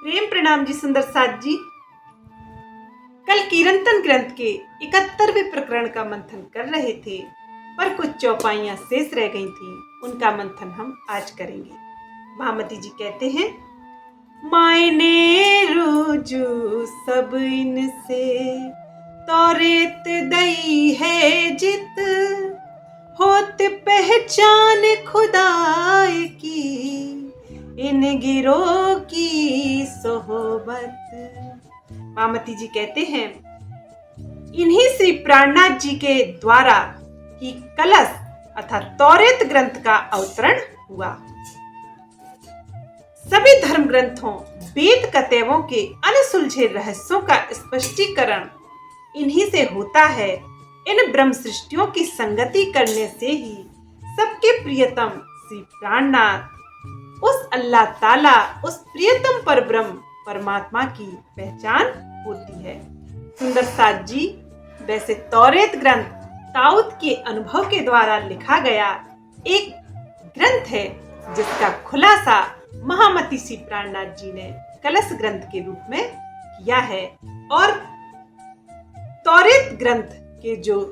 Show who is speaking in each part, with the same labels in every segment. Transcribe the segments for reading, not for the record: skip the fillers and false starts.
Speaker 1: प्रेम प्रणाम जी सुंदर साथ जी। कल कीर्तन ग्रंथ के 71वें प्रकरण का मंथन कर रहे थे, पर कुछ चौपाइयां शेष रह गई थी। उनका मंथन हम आज करेंगे। महामती जी कहते हैं, मायने रुजू सब इनसे तौरेत दई है जित, होत पहचान खुदाई की इन गिरोह की सोहबत। मामती जी कहते हैं, इन्हीं श्री प्राणनाथ जी के द्वारा ही कलश अर्थात तौरेत ग्रंथ का अवतरण हुआ। सभी धर्म ग्रंथों, वेद कतैवों के अनसुलझे रहस्यों का स्पष्टीकरण इन्हीं से होता है। इन ब्रह्म सृष्टियों की संगति करने से ही सबके प्रियतम श्री प्राणनाथ उस अल्लाह ताला, उस प्रियतम पर ब्रह्म परमात्मा की पहचान होती है। सुंदर साथ जी, वैसे तौरेत ग्रंथ ताऊत के अनुभव के द्वारा लिखा गया एक ग्रंथ है, जिसका खुलासा महामती श्री प्राणनाथ जी ने कलश ग्रंथ के रूप में किया है। और तौरेत ग्रंथ के जो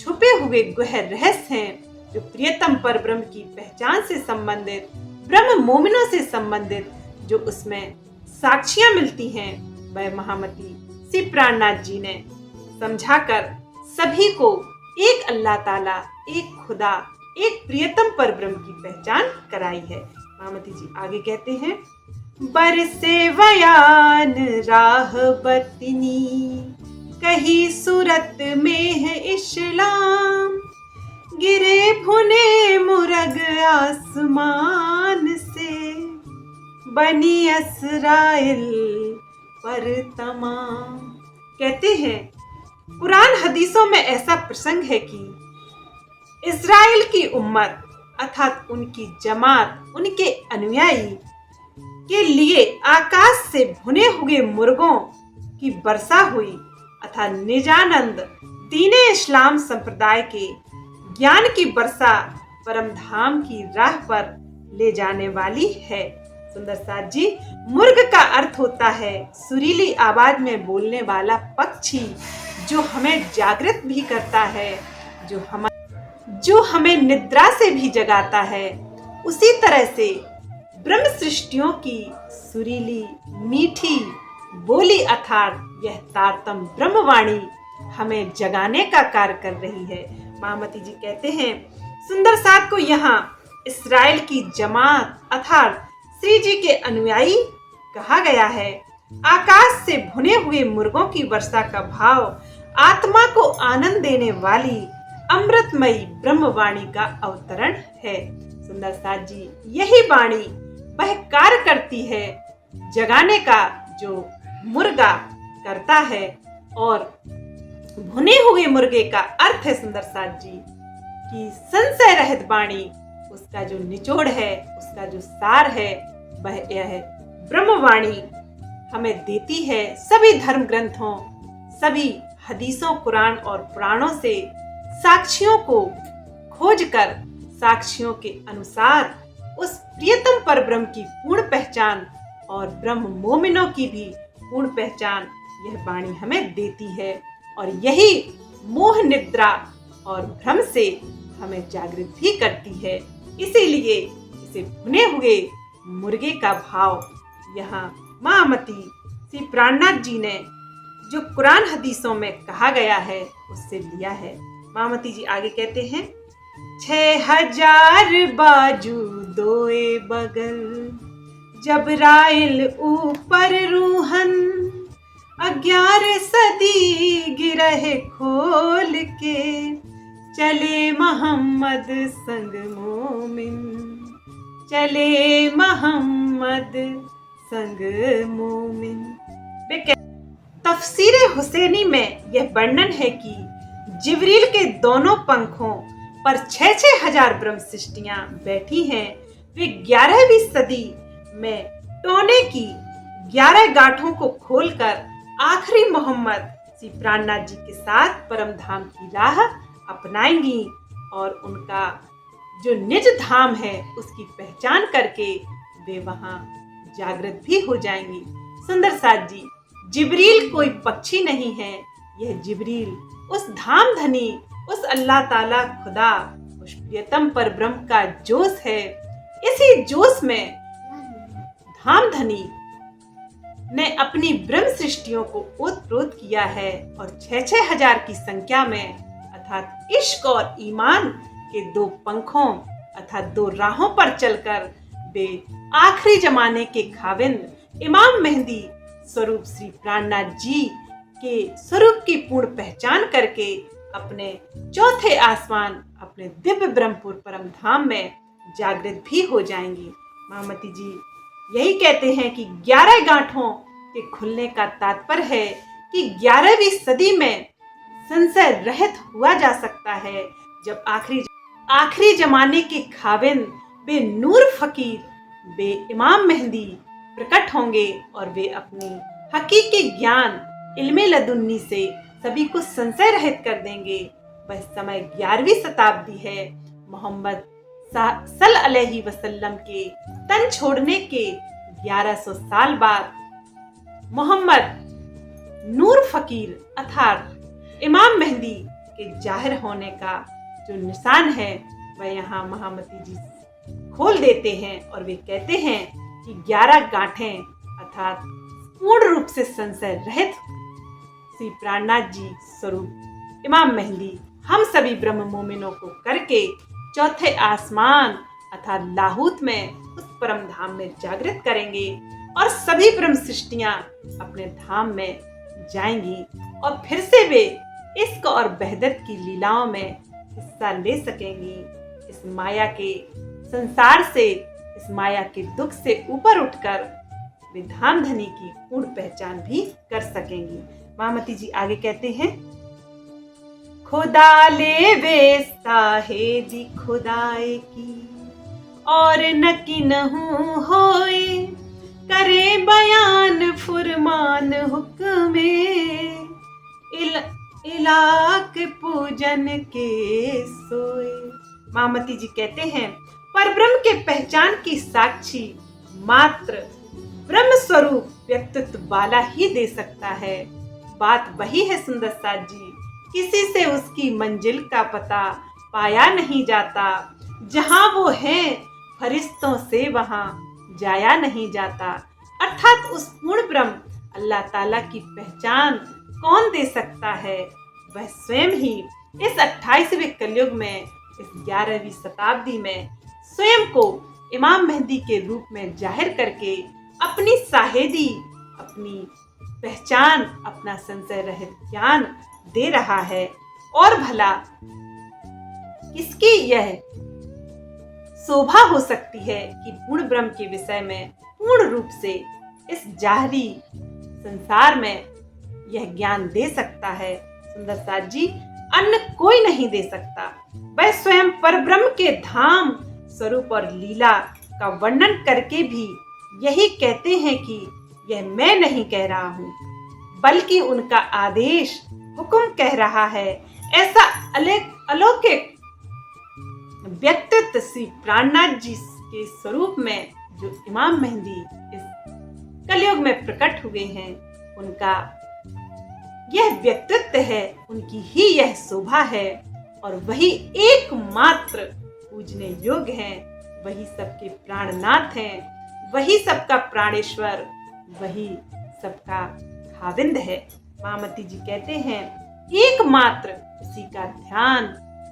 Speaker 1: छुपे हुए गहन रहस्य हैं, जो प्रियतम पर ब्रह्म की पहचान से संबंधित, ब्रह्म मोमिनों से संबंधित जो उसमें साक्षियां मिलती हैं, वह महामती श्री प्राणनाथ जी ने समझाकर सभी को एक अल्लाह ताला, एक खुदा, एक प्रियतम पर ब्रह्म की पहचान कराई है। महामती जी आगे कहते हैं, बरसे वयान राह बतनी कही सूरत में है इस्लाम, गिरे भुने मुरग आसमान से बनी इसराइल पर तमाम। कहते हैं, कुरान हदीसों में ऐसा प्रसंग है कि इस्राइल की उम्मत अर्थात उनकी जमात, उनके अनुयायी के लिए आकाश से भुने हुए मुर्गों की वर्षा हुई अर्थात निजानंद दीने इस्लाम संप्रदाय के ज्ञान की वर्षा परम धाम की राह पर ले जाने वाली है। सुंदर साथ जी, मुर्ग का अर्थ होता है सुरीली आवाज में बोलने वाला पक्षी, जो हमें जागृत भी करता है, जो हमें निद्रा से भी जगाता है। उसी तरह से ब्रह्म सृष्टियों की सुरीली मीठी बोली अर्थात यह तारतम ब्रह्मवाणी हमें जगाने का कार्य कर रही है। महामती जी कहते हैं, सुंदर साथ को यहाँ इस्राएल की जमात अर्थात श्री जी के अनुयायी कहा गया है। आकाश से भुने हुए मुर्गों की वर्षा का भाव आत्मा को आनंद देने वाली अमृतमयी ब्रह्मवाणी का अवतरण है। सुंदर साथ जी, यही वाणी वह कार्य करती है जगाने का जो मुर्गा करता है। और भुने हुए मुर्गे का अर्थ है सुंदर साथ जी कि संशय रहित वाणी, उसका जो निचोड़ है, उसका जो सार है, वह यह है ब्रह्मवाणी हमें देती है। सभी धर्म ग्रंथों, सभी हदीसों, कुरान और पुराणों से साक्षियों को खोजकर साक्षियों के अनुसार उस प्रियतम पर ब्रह्म की पूर्ण पहचान और ब्रह्म मोमिनों की भी पूर्ण पहचान यह वाणी हमें देती है। और यही मोह निद्रा और भ्रम से हमें जागृत भी करती है। इसीलिए इसे भुने हुए मुर्गे का भाव यहाँ महामती श्री प्राणनाथ जी ने जो कुरान हदीसों में कहा गया है उससे लिया है। महामती जी आगे कहते हैं, 6000 बाजू दोए बगल, जबराइल ऊपर रूहन, 11 सदी गिरहे खोल के, चले मोहम्मद संग मोमिन, चले मोहम्मद संग मोमिन। तफसीर हुसैनी में यह वर्णन है कि जिब्रील के दोनों पंखों पर 6-6 हजार ब्रह्म सृष्टियां बैठी हैं। वे 11वीं सदी में टोने की 11 गांठों को खोलकर आखिरी मोहम्मद श्री प्राणनाथ जी के साथ परम धाम की राह अपनाएंगी और उनका जो निज धाम है उसकी पहचान करके वे वहां जागृत भी हो जाएंगी। सुंदर साथ जी, जिब्रील कोई पक्षी नहीं है। यह जिब्रील उस धाम धनी, उस अल्लाह ताला खुदा, उस प्रियतम पर ब्रह्म का जोश है। इसी जोश में धाम धनी ने अपनी ब्रह्म सृष्टियों को ओतप्रोत किया है और 6-6 हजार की संख्या में अर्थात इश्क और ईमान के दो पंखों अर्थात दो राहों पर चलकर वे आखिरी जमाने के खाविंद इमाम मेहदी स्वरूप श्री प्राणनाथ जी के स्वरूप की पूर्ण पहचान करके अपने चौथे आसमान, अपने दिव्य ब्रह्मपुर परम धाम में जागृत भी हो जाएंगी। महामती जी यही कहते हैं कि 11 गांठों के खुलने का तात्पर्य है कि 11वीं सदी में संशय रहित हुआ जा सकता है, जब आखिरी जमाने के खाविंद बे नूर फकीर, बे इमाम मेहदी प्रकट होंगे और वे अपनी हकीकी ज्ञान इल्मे लदुन्नी से सभी को संशय रहित कर देंगे। वह समय 11वीं शताब्दी है। मोहम्मद सल्लल्लाहु अलैहि वसल्लम के तन छोड़ने के 1100 साल बाद मोहम्मद नूर फकीर अर्थात इमाम मेहदी के जाहिर होने का जो निशान है वह यहाँ महामती जी खोल देते हैं और वे कहते हैं कि 11 गांठें अर्थात पूर्ण रूप से संशय रहित श्री प्राणनाथ जी स्वरूप इमाम मेहदी हम सभी ब्रह्म मोमिनों को करके चौथे आसमान अर्थात लाहूत में उस परम धाम में जागृत करेंगे और सभी ब्रह्म सृष्टियां अपने धाम में जाएंगी और फिर से वे इश्क और वहदत की लीलाओं में हिस्सा ले सकेंगी। इस माया के संसार से, इस माया के दुख से ऊपर उठकर वे धाम धनी की पूर्ण पहचान भी कर सकेंगी। महामती जी आगे कहते हैं, खुदा ले वे साहेदी खुदाए की और न किन्हू होए, करे बयान फुरमान हुक्मे, इलाक पूजन के सोए। महामती जी कहते हैं, पर ब्रह्म के पहचान की साक्षी मात्र ब्रह्म स्वरूप व्यक्तित्व वाला ही दे सकता है। बात वही है सुंदर साथ जी, किसी से उसकी मंजिल का पता पाया नहीं जाता, जहां वो है फरिश्तों से वहां जाया नहीं जाता। अर्थात उस पूर्ण ब्रह्म अल्लाह ताला की पहचान कौन दे सकता है? वह स्वयं ही इस 28वें कलयुग में, इस 11वीं शताब्दी में स्वयं को इमाम मेहदी के रूप में जाहिर करके अपनी साहेदी, अपनी पहचान, अपना संशय रहित ज्ञान दे रहा है। और भला किसकी यह शोभा हो सकती है कि पूर्ण ब्रह्म के विषय में पूर्ण रूप से इस जाहरी संसार में यह ज्ञान दे सकता है। सुंदर साथ जी, अन्य कोई नहीं दे सकता। वह स्वयं परब्रह्म के धाम स्वरूप और लीला का वर्णन करके भी यही कहते हैं कि यह मैं नहीं कह रहा हूँ, बल्कि उनका आदेश हुक्म कह रहा है। ऐसा अलौकिक व्यक्तित्व श्री प्राणनाथ जी के स्वरूप में जो इमाम मेहदी इस कलयुग में प्रकट हुए हैं, उनका यह व्यक्तित्व है, उनकी ही यह शोभा है और वही एकमात्र पूजने योग्य हैं। वही सबके प्राणनाथ हैं, वही सबका प्राणेश्वर, वही सबका खाविंद है। महामती जी कहते हैं, एकमात्र उसी का ध्यान,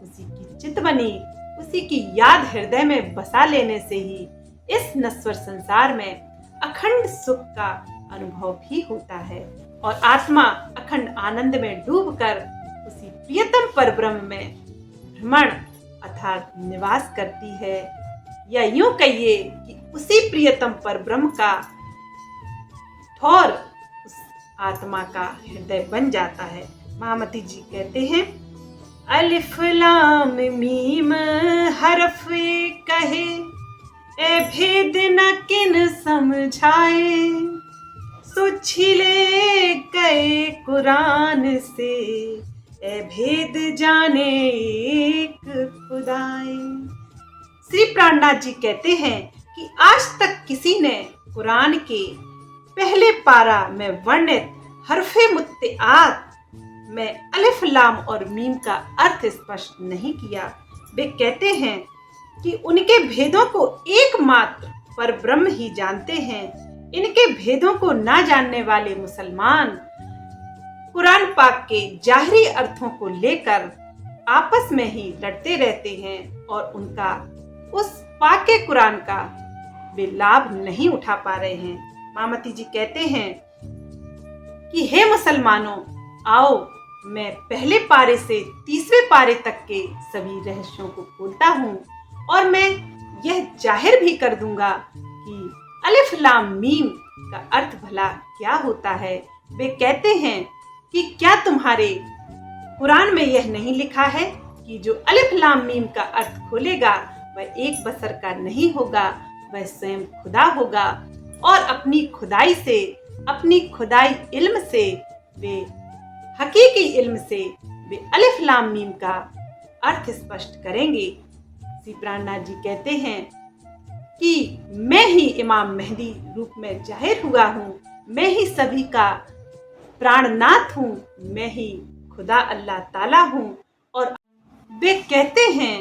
Speaker 1: उसी की चितवनी, उसी की याद हृदय में बसा लेने से ही इस नश्वर संसार में अखंड सुख का अनुभव भी होता है और आत्मा अखंड आनंद में डूबकर उसी प्रियतम परब्रह्म में भ्रमण अर्थात निवास करती है। या यूं कहिए कि उसी प्रियतम परब्रह्म का ठौर उस आत्मा का हृदय बन जाता है। महामती जी कहते हैं, अलिफ लाम मीम हरफ कहे, ए भेद न किन समझाए, सुछिले कए कुरान से, ए भेद जाने एक खुदाए। श्री प्राणनाथ जी कहते हैं कि आज तक किसी ने कुरान के पहले पारा में वर्णित हरफे मुत्तआत में अलिफ लाम और मीम का अर्थ स्पष्ट नहीं किया। वे कहते हैं कि उनके भेदों को एकमात्र पर ब्रह्म ही जानते हैं। इनके भेदों को ना जानने वाले मुसलमान कुरान पाक के जाहरी अर्थों को लेकर आपस में ही लड़ते रहते हैं और उनका उस पाके कुरान का वे लाभ नहीं उठा पा रहे हैं। मामती जी कहते हैं कि हे मुसलमानों, आओ मैं पहले पारे से तीसरे पारे तक के सभी रहस्यों को खोलता हूँ और मैं यह जाहिर भी कर दूंगा कि अलिफ लाम मीम का अर्थ भला क्या होता है। वे कहते हैं कि क्या तुम्हारे कुरान में यह नहीं लिखा है कि जो अलिफ लाम मीम का अर्थ खोलेगा वह एक बसर का नहीं होगा, वह स्वयं खुदा होगा और अपनी खुदाई से, अपनी खुदाई इल्म से, वे हकीकी इल्म से वे अलिफ लाम मीम का अर्थ स्पष्ट करेंगे। श्री प्राणनाथ जी कहते हैं कि मैं ही इमाम मेहदी रूप में जाहिर हुआ हूँ, मैं ही सभी का प्राणनाथ हूँ, मैं ही खुदा अल्लाह ताला हूँ। और वे कहते हैं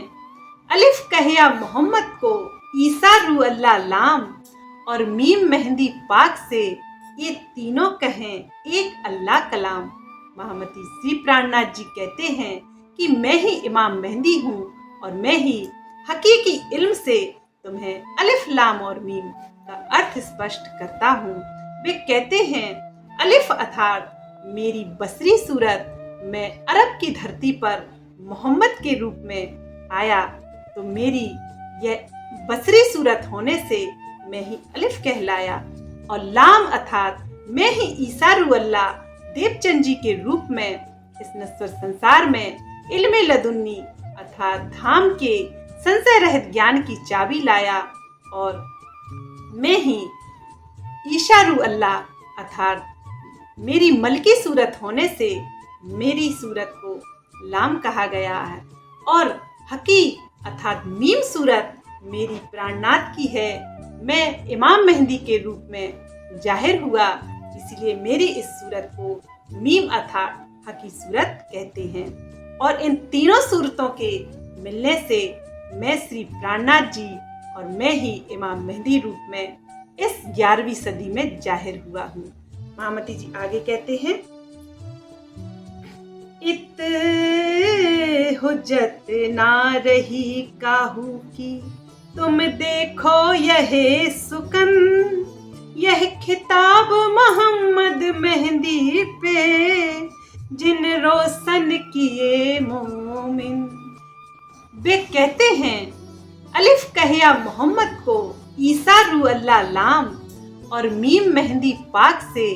Speaker 1: अलिफ कहिया मोहम्मद को, ईसा रू अल्लाह लाम और मीम मेहंदी पाक से, ये तीनों कहें एक अल्लाह कलाम। महामती श्री प्राणनाथ जी कहते हैं कि मैं ही इमाम मेहंदी हूँ और मैं ही हकीकी इल्म से तुम्हें अलिफ लाम और मीम का अर्थ स्पष्ट करता हूँ। वे कहते हैं अलिफ अर्थात मेरी बसरी सूरत, मैं अरब की धरती पर मोहम्मद के रूप में आया तो मेरी यह बसरी सूरत होने से मैं ही अलिफ कहलाया। और लाम अर्थात मैं ही ईसा रू अल्लाह देवचंद जी के रूप में इस नश्वर संसार में इल्मे लदुन्नी अर्थात धाम के संशय रहित ज्ञान की चाबी लाया। और मैं ही ईशा रू अल्लाह अर्थात मेरी मलकी सूरत होने से मेरी सूरत को लाम कहा गया है। और हकी अर्थात मीम सूरत मेरी प्राणनाथ की है। मैं इमाम मेहंदी के रूप में जाहिर हुआ, इसलिए मेरी इस सूरत को मीम अर्थात हकी सूरत कहते हैं। और इन तीनों सूरतों के मिलने से मैं श्री प्राणनाथ जी और मैं ही इमाम मेहंदी रूप में इस 11वीं सदी में जाहिर हुआ हूँ। महामती जी आगे कहते हैं इत हुज्जत ना रही काहू की, तुम देखो यह सुकन, यह खिताब मोहम्मद मेहंदी पे, जिन रोशन किए मोमिन। वे कहते हैं अलिफ कहिया मोहम्मद को, ईसा रू अल्लाह लाम और मीम मेहंदी पाक से,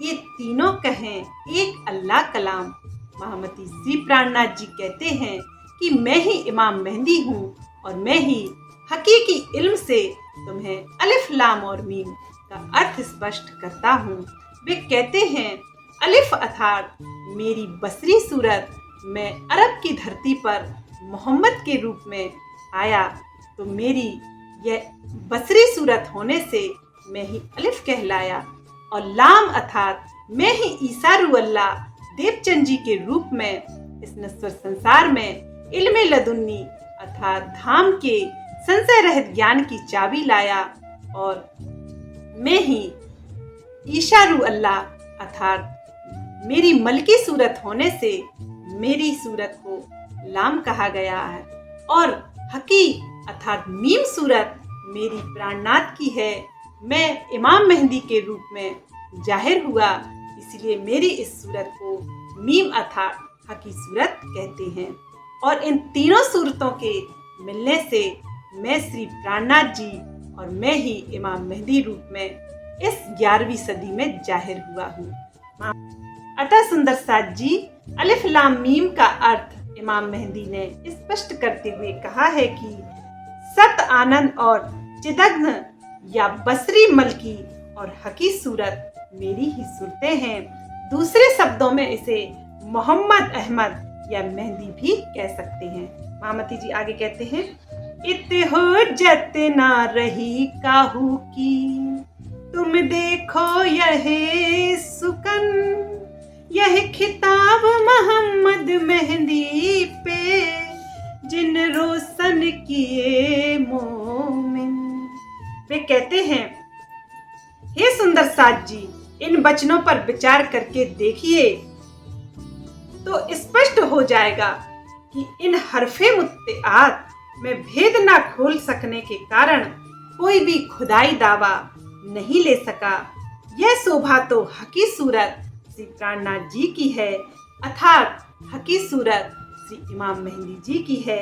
Speaker 1: ये तीनों कहें एक अल्लाह कलाम। महामती श्री प्राणनाथ जी कहते हैं कि मैं ही इमाम मेहंदी हूँ और मैं ही हकीकी इल्म से तुम्हें अलिफ लाम और मीम का अर्थ स्पष्ट करता हूँ। वे कहते हैं अलिफ अर्थात मेरी बसरी सूरत, मैं अरब की धरती पर मोहम्मद के रूप में आया तो मेरी यह बसरी सूरत होने से मैं ही अलिफ कहलाया। और लाम अर्थात मैं ही ईसा रू अल्लाह देवचंद जी के रूप में इस नश्वर संसार में इल्मे लदुन्नी अर्थात धाम के संशय रहित ज्ञान की चाबी लाया। और मैं ही ईशा रू अल्लाह अर्थात मेरी मलकी सूरत होने से मेरी सूरत को लाम कहा गया है। और हकी अर्थात मीम सूरत मेरी प्राणनाथ की है। मैं इमाम मेहंदी के रूप में जाहिर हुआ, इसलिए मेरी इस सूरत को मीम अर्थात हकी सूरत कहते हैं। और इन तीनों सूरतों के मिलने से मैं श्री प्राणनाथ जी और मैं ही इमाम मेहंदी रूप में इस 11वीं सदी में जाहिर हुआ हूँ। अतः सुंदर साथ जी, अलिफ लाम मीम का अर्थ इमाम मेहंदी ने स्पष्ट करते हुए कहा है कि सत आनंद और चिदग्न या बसरी मलकी और हकी सूरत मेरी ही सूरतें हैं। दूसरे शब्दों में इसे मोहम्मद अहमद या मेहंदी भी कह सकते हैं। महामती जी आगे कहते हैं इत हुज्जत ना रही काहू की, तुम देखो यह सुकन, यह खिताब मोहम्मद मेहंदी पे, जिन रोशन किए मोमिन। वे कहते हैं, हे सुंदर साज जी, इन वचनों पर विचार करके देखिए तो स्पष्ट हो जाएगा कि इन हरफे मुत्तेआत में भेद ना खोल सकने के कारण कोई भी खुदाई दावा नहीं ले सका। यह शोभा तो हकी सूरत श्री प्राणनाथ जी की है, अर्थात हकी सूरत श्री इमाम मेहंदी जी की है,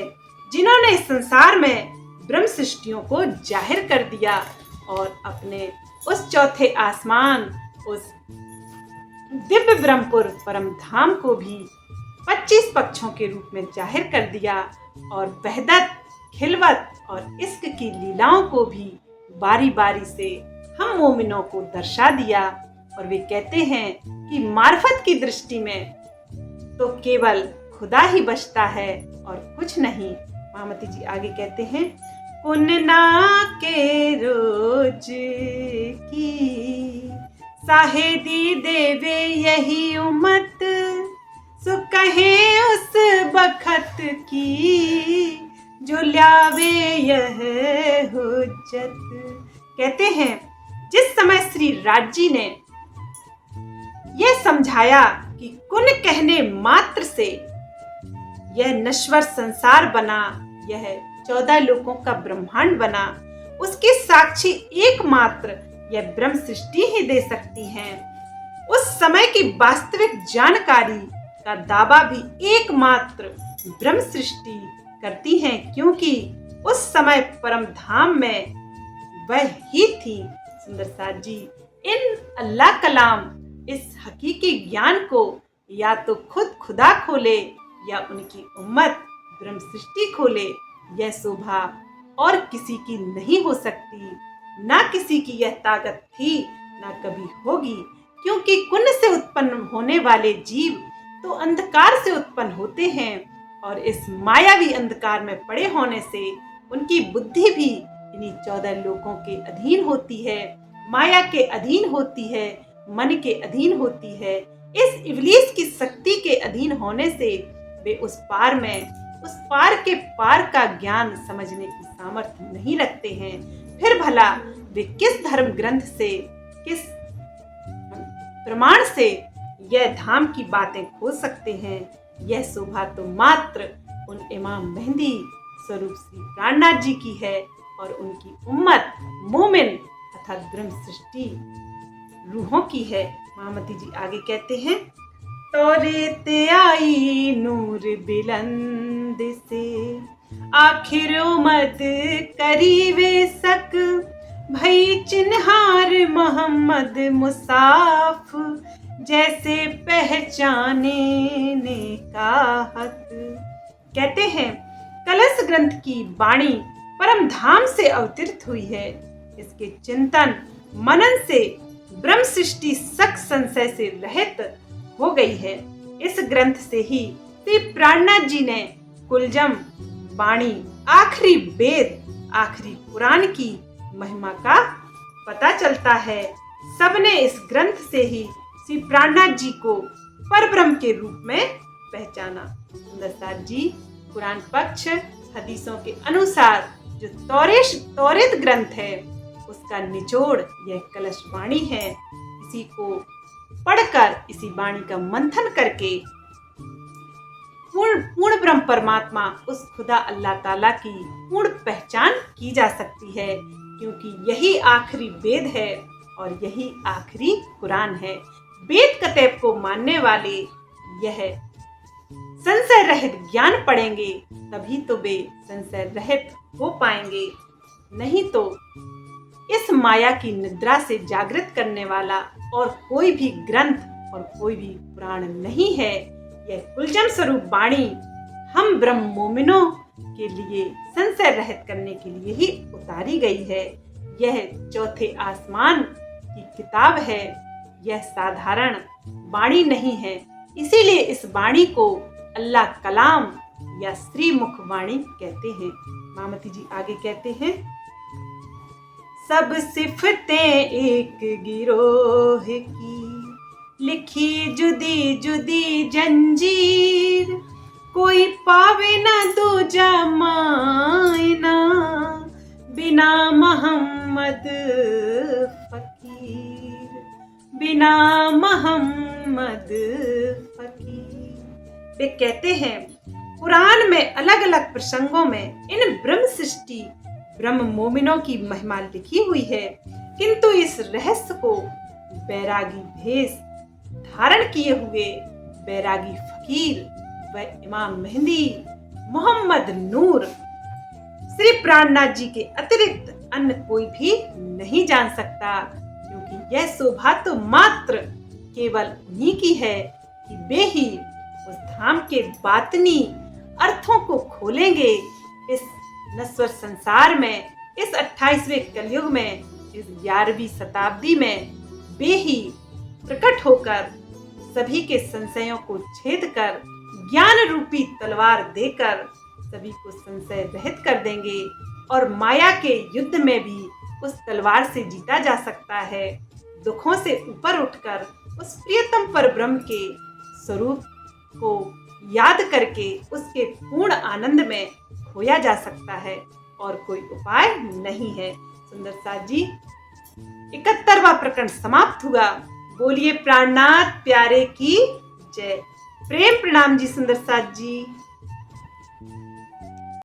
Speaker 1: जिन्होंने इस संसार में ब्रह्म सृष्टियों को जाहिर कर दिया और अपने उस चौथे आसमान, उस दिव्य ब्रह्मपुर परम धाम को भी 25 पक्षों के रूप में जाहिर कर दिया और वहदत, खिलवत और इश्क की लीलाओं को भी बारी बारी से हम मोमिनों को दर्शा दिया। और वे कहते हैं कि मार्फत की दृष्टि में तो केवल खुदा ही बचता है और कुछ नहीं। महामती जी आगे कहते हैं, पुन्ना के रोज की साहेदी देवे यही उम्मत, सो कहे उस बखत की जो ल्यावे यह हुज्जत। कहते हैं, जिस समय श्री राज जी ने यह समझाया कि कुन कहने मात्र से यह नश्वर संसार बना, यह 14 लोकों का ब्रह्मांड बना, उसकी साक्षी एकमात्र यह ब्रह्म सृष्टि ही दे सकती है। उस समय की वास्तविक जानकारी का दावा भी एकमात्र ब्रह्म सृष्टि करती है, क्योंकि उस समय परम धाम में वह ही थी। सुंदर साज जी इन अल्लाह कलाम इस हकीकी ज्ञान को या तो खुद खुदा खोले या उनकी उम्मत ब्रह्म सृष्टि खोले। यह शोभा और किसी की नहीं हो सकती, ना किसी की यह ताकत थी, ना कभी होगी, क्योंकि कुन से उत्पन्न होने वाले जीव तो अंधकार से उत्पन्न होते हैं और इस मायावी अंधकार में पड़े होने से उनकी बुद्धि भी इन्हीं 14 लोकों के अधीन होती है, माया के अधीन होती है, मन के अधीन होती है। इस इब्लीस की शक्ति के अधीन होने से वे उस पार में, उस पार के पार का ज्ञान समझने की सामर्थ्य नहीं रखते हैं। फिर भला वे किस धर्म ग्रंथ से, किस प्रमाण से यह धाम की बातें खोज सकते हैं। यह शोभा तो मात्र उन इमाम मेहंदी स्वरूप श्री प्राणनाथ जी की है और उनकी उम्मत मोमिन अर्थात ब्रह्म सृष्टि रूहों की है। महामती जी आगे कहते हैं, तौरेत आई नूर बिलंद से, आखिर उमद करीबे सक, भई चिन्हार मोहम्मद मुसाफ, जैसे पहचाने ने का हक। कहते हैं, कलश ग्रंथ की वाणी परम धाम से अवतरित हुई है। इसके चिंतन मनन से ब्रह्म सृष्टि शक संशय से रहित हो गई है। इस ग्रंथ से ही श्री प्राणनाथ जी ने कुलजम वाणी, आखिरी वेद, आखिरी पुराण की महिमा का पता चलता है। सबने इस ग्रंथ से ही श्री प्राणनाथ जी को परब्रह्म के रूप में पहचाना। सुंदर साज जी कुरान पक्ष हदीसों के अनुसार जो तौरेत ग्रंथ है उसका निचोड़ यह कलश वाणी है। इसी को पढ़कर, इसी वाणी का मंथन करके पूर्ण ब्रह्म परमात्मा उस खुदा अल्लाह ताला की पूर्ण पहचान की जा सकती है, क्योंकि यही आखिरी वेद है और यही आखिरी कुरान है। वेद कतेब को मानने वाले यह संशय रहित ज्ञान पढ़ेंगे, तभी तो वे संशय रहित हो पाएंगे। नहीं तो इस माया की निद्रा से जागृत करने वाला और कोई भी ग्रंथ और कोई भी पुराण नहीं है। यह कुलजम स्वरूप वाणी हम ब्रह्म मोमिनों के लिए संशय रहित करने के लिए ही उतारी गई है। यह चौथे आसमान की किताब है, यह साधारण वाणी नहीं है। इसीलिए इस वाणी को अल्लाह कलाम या श्री मुख वाणी कहते हैं। मामती जी आगे कहते हैं, सब सिफतें एक गिरोह की, लिखी जुदी जुदी जंजीर, कोई पावे ना दूजा मायना, बिना मोहम्मद फकीर, बिना मोहम्मद फकीर। वे कहते हैं कुरान में अलग अलग प्रसंगों में इन ब्रह्म सृष्टि ब्रह्म मोमिनों की महिमा लिखी हुई है, किंतु इस रहस्य को बैरागी भेष धारण किए हुए बैरागी फकीर व इमाम मेहंदी मोहम्मद नूर श्री प्राणनाथ जी के अतिरिक्त अन्य कोई भी नहीं जान सकता, क्योंकि यह शोभा तो मात्र केवल उन्हीं की है कि वे ही उस धाम के बातनी अर्थों को खोलेंगे। इस नश्वर संसार में, इस 28वें कलयुग में, इस 11वीं शताब्दी में वे ही प्रकट होकर सभी के संशयों को छेद कर ज्ञान रूपी तलवार देकर सभी को संशय रहित कर देंगे और माया के युद्ध में भी उस तलवार से जीता जा सकता है। दुखों से ऊपर उठकर उस प्रियतम पर ब्रह्म के स्वरूप को याद करके उसके पूर्ण आनंद में खोया जा सकता है और कोई उपाय नहीं है। सुंदर साथ जी 71वां प्रकरण समाप्त हुआ। बोलिए प्राणनाथ प्यारे की जय। प्रेम प्रणाम जी सुंदर साथ जी।